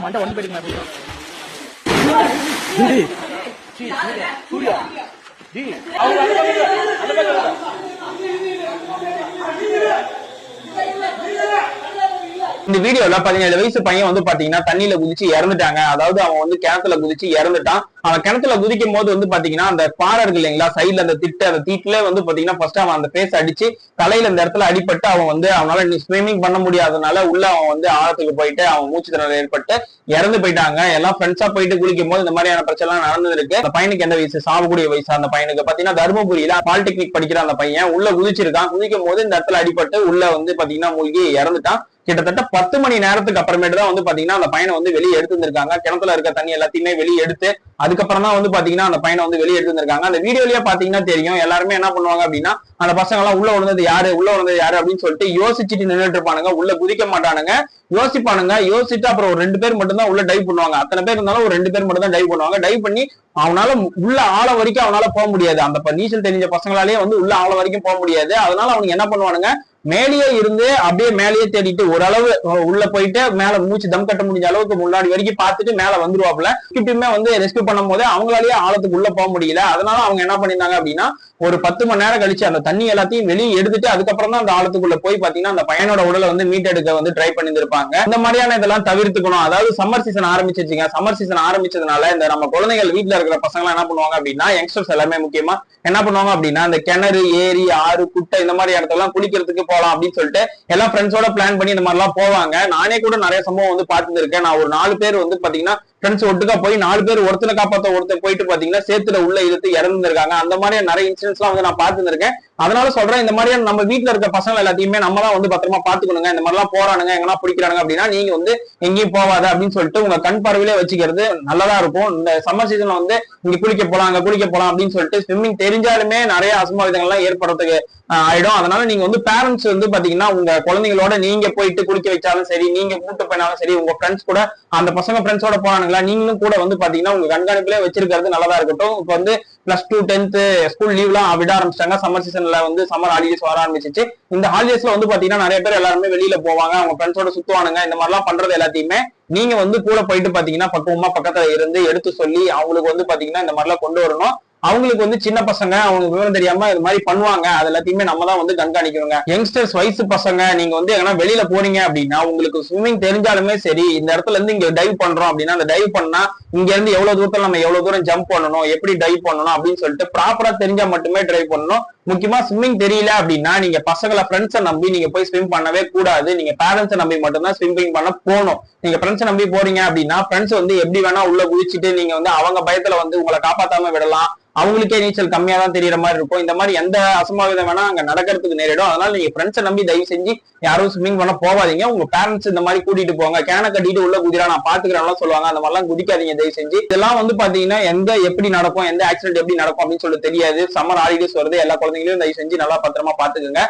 மண்டை வந்து போயிடுங்க. இந்த வீடியோல 17 வயசு பையன் வந்து பாத்தீங்கன்னா தண்ணியில குதிச்சு இறந்துட்டாங்க. அதாவது அவன் வந்து கிணத்துல குதிச்சு இறந்துட்டான். அவன் கிணத்துல குதிக்கும் போது வந்து பாத்தீங்கன்னா அந்த பாறை இருக்கு இல்லைங்களா, சைட்ல அந்த தீட்டுல வந்து பாத்தீங்கன்னா ஃபர்ஸ்ட் அவன் அந்த பேஸ் அடிச்சு தலையில இந்த இடத்துல அடிபட்டு அவன் வந்து அவனால ஸ்விம்மிங் பண்ண முடியாதனால உள்ள அவன் வந்து ஆழத்துக்கு போயிட்டு அவன் மூச்சு திணறல் ஏற்பட்டு இறந்து போயிட்டாங்க. எல்லாம் ஃப்ரெண்ட்ஸா போயிட்டு குளிக்கும் போது இந்த மாதிரியான பிரச்சனை எல்லாம் நடந்திருக்கு. அந்த பையனுக்கு எந்த வயசு, சாவக்கூடிய வயசு அந்த பையனுக்கு பாத்தீங்கன்னா தர்மபுரியில பாலிடெக்னிக் படிக்கிற அந்த பையன் உள்ள குதிச்சிருக்கான். குதிக்கும் போது இந்த இடத்துல அடிபட்டு உள்ள வந்து பாத்தீங்கன்னா மூழ்கி இறந்துட்டான். கிட்டத்தட்ட 10 மணி நேரத்துக்கு அப்புறமேட்டு தான் வந்து பாத்தீங்கன்னா அந்த பையனை வந்து வெளியே எடுத்து வந்திருக்காங்க. கிணத்துல இருக்க தண்ணி எல்லாத்தையுமே வெளியே எடுத்து அதுக்கப்புறம் தான் வந்து பாத்தீங்கன்னா அந்த பையனை வந்து வெளியே எடுத்து வந்திருக்காங்க. அந்த வீடியோலயே பாத்தீங்கன்னா தெரியும், எல்லாருமே என்ன பண்ணுவாங்க அப்படின்னா அந்த பசங்க எல்லாம் உள்ள விழுந்தது யாரு அப்படின்னு சொல்லிட்டு யோசிச்சுட்டு நின்றுட்டு இருப்பானுங்க. உள்ள குதிக்க மாட்டானுங்க, யோசிச்சுட்டு அப்புறம் ஒரு 2 பேர் மட்டும் தான் உள்ள டைவ் பண்ணுவாங்க. அத்தனை பேர் இருந்தாலும் ஒரு 2 பேர் மட்டும் தான் டைவ் பண்ணுவாங்க. டைவ் பண்ணி அவனால உள்ள ஆழ வரைக்கும் அவனால போக முடியாது. அந்த நீச்சல் தெரிஞ்ச பசங்களாலேயே வந்து உள்ள ஆழ வரைக்கும் போக முடியாது. அதனால அவனுக்கு என்ன பண்ணுவானுங்க, மேலேயே இருந்து அப்படியே மேலேயே தேடிட்டு ஓரளவு உள்ள போயிட்டு மேல மூச்சு தம் கட்ட முடிஞ்ச அளவுக்கு முன்னாடி வரைக்கும் பார்த்துட்டு மேல வந்துருவாப்புல. இப்பயுமே வந்து ரெஸ்கியூ பண்ணும் போது அவங்களாலேயே ஆழத்துக்கு உள்ள போக முடியல. அதனால அவங்க என்ன பண்ணிருந்தாங்க அப்படின்னா ஒரு 10 மணி நேரம் கழிச்சு அந்த தண்ணி எல்லாத்தையும் வெளியே எடுத்துட்டு அதுக்கப்புறம் தான் அந்த ஆழத்துக்குள்ள போய் பாத்தீங்கன்னா அந்த பையனோட உடலை வந்து மீட்டெடுக்க வந்து ட்ரை பண்ணிருப்பாங்க. இந்த மாதிரியான இதெல்லாம் தவிர்த்துக்கணும். அதாவது சம்மர் சீசன் ஆரம்பிச்சிருச்சுங்க. சம்மர் சீசன் ஆரம்பிச்சதுனால இந்த நம்ம குழந்தைகள் வீட்டுல இருக்கிற பசங்க என்ன பண்ணுவாங்க அப்படின்னா, யங்ஸ்டர்ஸ் எல்லாமே முக்கியமா என்ன பண்ணுவாங்க அப்படின்னா இந்த கிணறு, ஏரி, ஆறு, குட்டை இந்த மாதிரி இடத்தெல்லாம் குளிக்கிறதுக்கு போலாம் அப்படின்னு சொல்லிட்டு எல்லாம் ஃப்ரெண்ட்ஸோட பிளான் பண்ணி இந்த மாதிரி எல்லாம் போவாங்க. நானே கூட நிறைய சம்பவம் வந்து பார்த்துருக்கேன். நான் ஒரு 4 பேர் வந்து பாத்தீங்கன்னா ஃப்ரெண்ட்ஸ் ஒட்டுக்கா போய் 4 பேர் ஒருத்தனை காப்பாத்த ஒருத்தர் போயிட்டு பாத்தீங்கன்னா சேத்துல உள்ள இழுத்து இறந்துருக்காங்க. அந்த மாதிரி நிறைய இன்சிடென்ட்ஸ் எல்லாம் வந்து நான் பார்த்துருக்கேன். அதனால சொல்றேன், இந்த மாதிரி நம்ம வீட்டுல இருக்க பசங்க எல்லாத்தையுமே நம்ம தான் வந்து பத்திரமா பாத்துக்கணுங்க. இந்த மாதிரி எல்லாம் போறானுங்க, எங்கன்னா பிடிக்கிறானுங்க அப்படின்னா நீங்க வந்து எங்கேயும் போவாத அப்படின்னு சொல்லிட்டு உங்க கண் பார்வையிலே வச்சுக்கிறது நல்லதா இருக்கும். இந்த சம்மர் சீசன்ல வந்து இங்க குளிக்க போலாம் அங்க குளிக்க போலாம் அப்படின்னு சொல்லிட்டு ஸ்விம்மிங் தெரிஞ்சாலுமே நிறைய அசம்பாவிதங்கள் எல்லாம் ஏற்படுறதுக்கு ஆயிடும். அதனால நீங்க வந்து பேரண்ட்ஸ் வந்து பாத்தீங்கன்னா உங்க குழந்தைங்களோட நீங்க போயிட்டு குளிக்க வச்சாலும் சரி, நீங்க கூட்டு போயினாலும் சரி, உங்க ஃப்ரெண்ட்ஸ் கூட அந்த பசங்க ஃப்ரெண்ட்ஸோட போனானுங்களா நீங்களும் கூட வந்து பாத்தீங்கன்னா உங்க கண்காணிப்புல வச்சிருக்கிறது நல்லதா இருக்கட்டும். இப்ப வந்து +2 10th ஸ்கூல் லீவ் எல்லாம் விட ஆரம்பிச்சிட்டாங்க. சம்மர் சீசன்ல வந்து சம்மர் ஹாலிடேஸ் வர ஆரம்பிச்சிச்சு. இந்த ஹாலிடேஸ்ல வந்து பாத்தீங்கன்னா நிறைய பேர் எல்லாருமே வெளியில போவாங்க, அவங்க ஃப்ரெண்ட்ஸோட சுத்துவானுங்க. இந்த மாதிரி எல்லாம் பண்றது எல்லாத்தையுமே நீங்க வந்து கூட போயிட்டு பாத்தீங்கன்னா பக்குவமா பக்கத்துல இருந்து எடுத்து சொல்லி அவங்களுக்கு வந்து பாத்தீங்கன்னா இந்த மாதிரிலாம் கொண்டு வரணும். அவங்களுக்கு வந்து சின்ன பசங்க அவங்க விவரம் தெரியாம இது மாதிரி பண்ணுவாங்க. அது எல்லாத்தையுமே நம்ம தான் வந்து கண்காணிக்கணுங்க. யங்ஸ்டர்ஸ் வயசு பசங்க நீங்க வந்து எங்கன்னா வெளியில போறீங்க அப்படின்னா உங்களுக்கு ஸ்விம்மிங் தெரிஞ்சாலுமே சரி, இந்த இடத்துல இருந்து இங்க டைவ் பண்றோம் அப்படின்னா அந்த டைவ் பண்ணா இங்க இருந்து எவ்வளவு தூரத்துல நம்ம எவ்வளவு தூரம் ஜம்ப் பண்ணணும், எப்படி டைவ் பண்ணணும் அப்படின்னு சொல்லிட்டு ப்ராப்பரா தெரிஞ்சா மட்டுமே டைவ் பண்ணணும். முக்கியமா ஸ்விம்மிங் தெரியல அப்படின்னா நீங்க பசங்களை ஃப்ரெண்ட்ஸை நம்பி நீங்க போய் ஸ்விம் பண்ணவே கூடாது. நீங்க பேரண்ட்ஸை நம்பி மட்டும்தான் ஸ்விம்மிங் பண்ண போகணும். நீங்க ஃப்ரெண்ட்ஸை நம்பி போறீங்க அப்படின்னா ஃப்ரெண்ட்ஸ் வந்து எப்படி வேணா உள்ள குதிச்சுட்டு நீங்க வந்து அவங்க பயத்துல வந்து உங்களை காப்பாத்தாம விடலாம். அவங்களுக்கே நீச்சல் கம்மியா தான் தெரியற மாதிரி இருக்கும். இந்த மாதிரி எந்த அசம்பாவிதம் வேணா அங்க நடக்கிறதுக்கு நேரிடும். அதனால நீங்க ஃப்ரெண்ட்ஸை நம்பி தயவு செஞ்சு யாரும் ஸ்விம்மிங் பண்ண போவாதீங்க. உங்க பேரண்ட்ஸ் இந்த மாதிரி கூட்டிட்டு போங்க. கேனை கட்டிட்டு உள்ள குதிரா நான் பாத்துக்கிறேன் சொல்லுவாங்க. அந்த மாதிரிலாம் குதிக்காதீங்க தயவு செஞ்சு. இதெல்லாம் வந்து பாத்தீங்கன்னா எப்படி நடக்கும், எந்த ஆக்சிடென்ட் எப்படி நடக்கும் அப்படின்னு சொல்லி தெரியாது. சம்மர் ஹாலிடேஸ் வருது, எல்லா குழந்தைங்களையும் தயவு செஞ்சு நல்லா பத்திரமா பாத்துக்கோங்க.